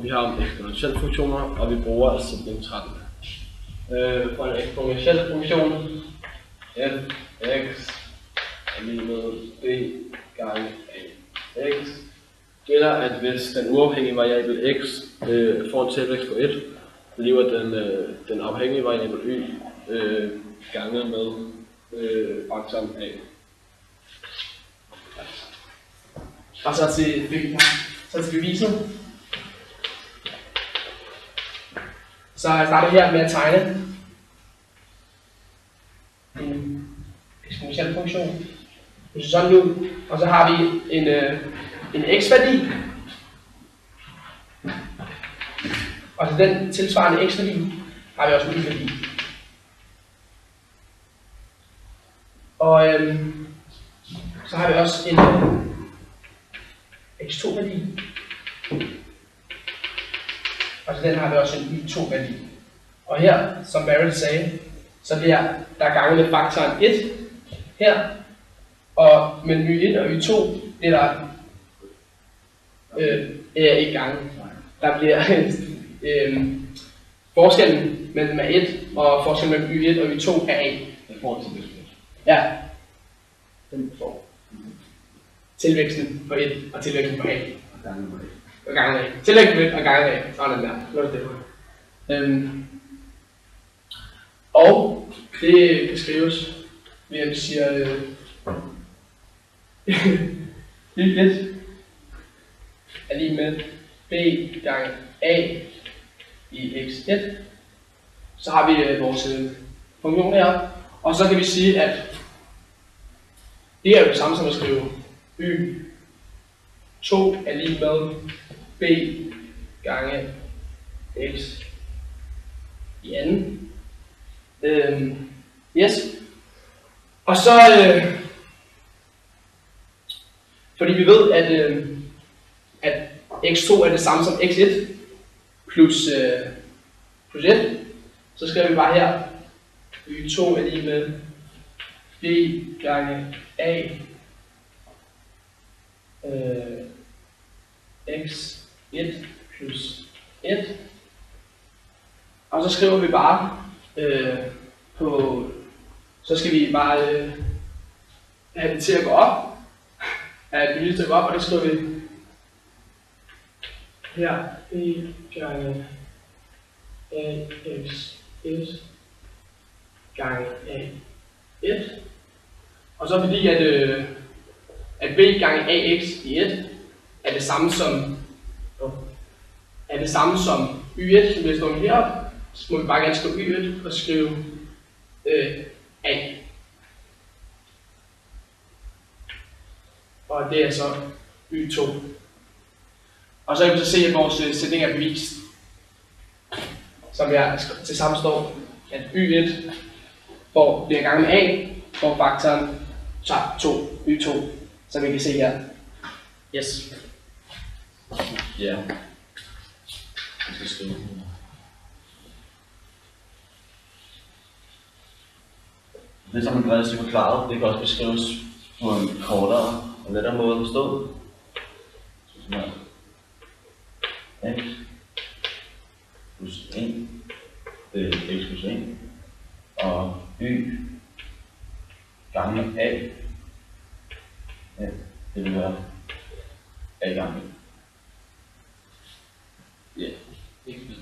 vi har om eksponentielle funktioner, og vi bruger sætning 13. For en eksponentiel funktion, f(x) er lige med b gange a x, gælder, at hvis den uafhængige variabel x får en tilvækst på 1, bliver den afhængige variabel y ganget med faktoren a. Og så til beviset. Så jeg starter her med at tegne en eksponentiel funktion. Det ser sådan ud, og så har vi en x-værdi. Og til den tilsvarende x-værdi har vi også en y-værdi. Og så har vi også en x2-værdi. Og til den har vi også en y2-værdi. Og her, som Barrett sagde, så bliver der ganget med faktoren 1 her. Og mellem y1 og y2 bliver der ikke gange. Der bliver forskellen mellem a1 og forskellen mellem y1 og y2 er a. Ja. Den får tilvæksten på 1 og tilvæksten på a. Og gange af. Tilvæksten på 1 og gange af. Sådan der. Lad det og det kan skrives ved at vi siger y1 er lige med b gange a i x1. Så har vi vores funktion her. Og så kan vi sige, at det er jo det samme som at skrive y2 er lige med b gange x i anden. Yes. Og så, fordi vi ved, at x2 er det samme som x1 plus 1, så skriver vi bare her, y2 er lige med b gange a x1 plus 1. Og så skriver vi bare så skal vi bare have det til at gå op. Have det til at gå op, og det skriver vi her b gange ax1 gange a1. Og så fordi at b gange ax i 1 er det samme som y1, som bliver stået heroppe, så må vi bare gerne skrive y1 og skrive a. Og det er så y2. Og så kan vi så se, at vores sætning er bevist, som jeg til sammen står, at y1 bliver ganget med a, får faktoren 2, y2, som vi kan se her. Yes. Ja. Jeg skal skrive. Det som Andreas har forklaret, det kan også beskrives på en kortere og lettere måde at forstå. Så sådan her. X plus 1, det er x plus 1, og y gange a. Ja, det vil være a gange. Ja, x plus